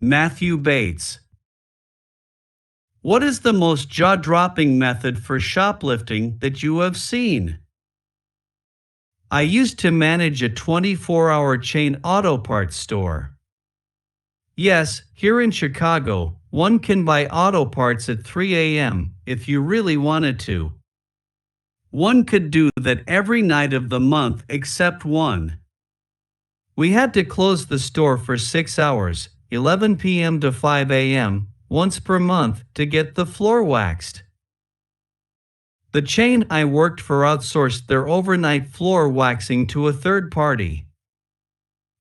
Matthew Bates. What is the most jaw-dropping method for shoplifting that you have seen? I used to manage a 24-hour chain auto parts store. Yes, here in Chicago, one can buy auto parts at 3 a.m. if you really wanted to. One could do that every night of the month except one. We had to close the store for 6 hours, 11 p.m. to 5 a.m., once per month to get the floor waxed. The chain I worked for outsourced their overnight floor waxing to a third party.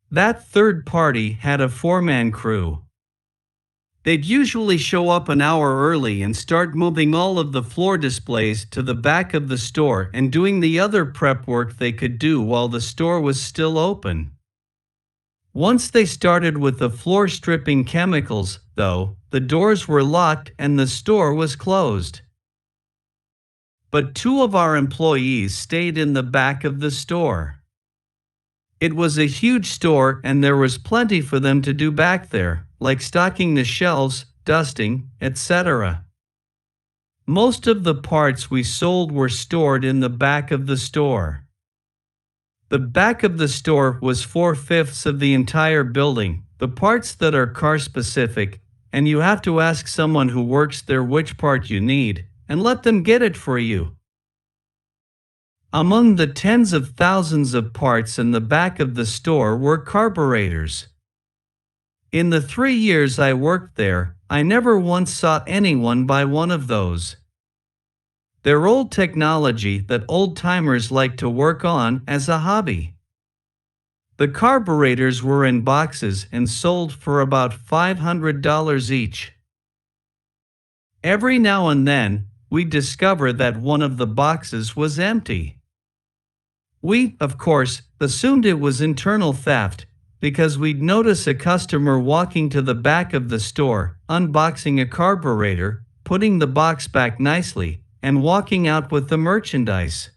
That third party had a 4-man crew. They'd usually show up an hour early and start moving all of the floor displays to the back of the store and doing the other prep work they could do while the store was still open. Once they started with the floor stripping chemicals, though, the doors were locked and the store was closed. But 2 of our employees stayed in the back of the store. It was a huge store and there was plenty for them to do back there, like stocking the shelves, dusting, etc. Most of the parts we sold were stored in the back of the store. The back of the store was 4/5 of the entire building, the parts that are car specific, and you have to ask someone who works there which part you need, and let them get it for you. Among the tens of thousands of parts in the back of the store were carburetors. In the 3 years I worked there, I never once saw anyone buy one of those. They're old technology that old-timers like to work on as a hobby. The carburetors were in boxes and sold for about $500 each. Every now and then, we discover that one of the boxes was empty. We, of course, assumed it was internal theft, because we'd notice a customer walking to the back of the store, unboxing a carburetor, putting the box back nicely, and walking out with the merchandise.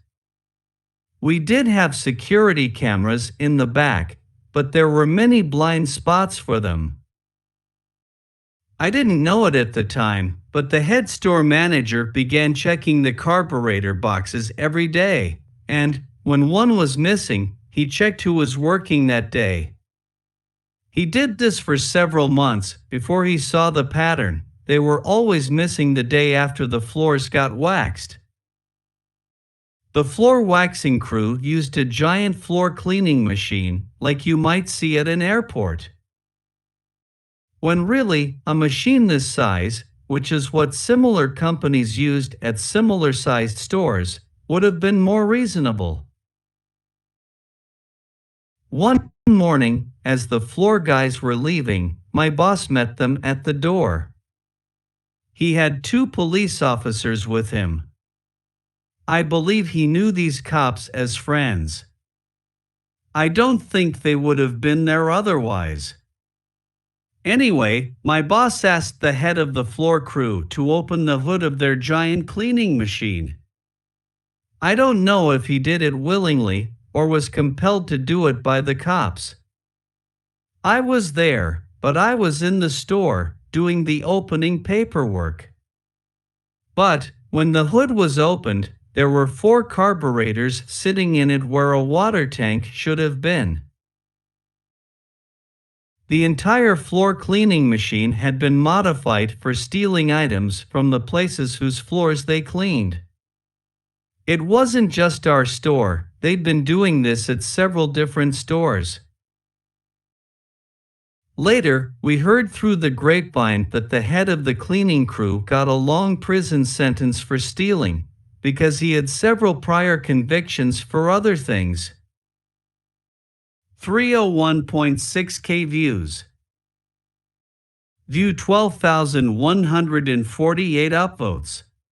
We did have security cameras in the back, but there were many blind spots for them. I didn't know it at the time, but the head store manager began checking the carburetor boxes every day, and, when one was missing, he checked who was working that day. He did this for several months before he saw the pattern. They were always missing the day after the floors got waxed. The floor waxing crew used a giant floor cleaning machine, like you might see at an airport. When really, a machine this size, which is what similar companies used at similar-sized stores, would have been more reasonable. One morning, as the floor guys were leaving, my boss met them at the door. He had 2 police officers with him. I believe he knew these cops as friends. I don't think they would have been there otherwise. Anyway, my boss asked the head of the floor crew to open the hood of their giant cleaning machine. I don't know if he did it willingly or was compelled to do it by the cops. I was there, but I was in the store, doing the opening paperwork. But, when the hood was opened, there were 4 carburetors sitting in it where a water tank should have been. The entire floor cleaning machine had been modified for stealing items from the places whose floors they cleaned. It wasn't just our store, they'd been doing this at several different stores. Later, we heard through the grapevine that the head of the cleaning crew got a long prison sentence for stealing, because he had several prior convictions for other things. 301.6K views. View 12,148 upvotes.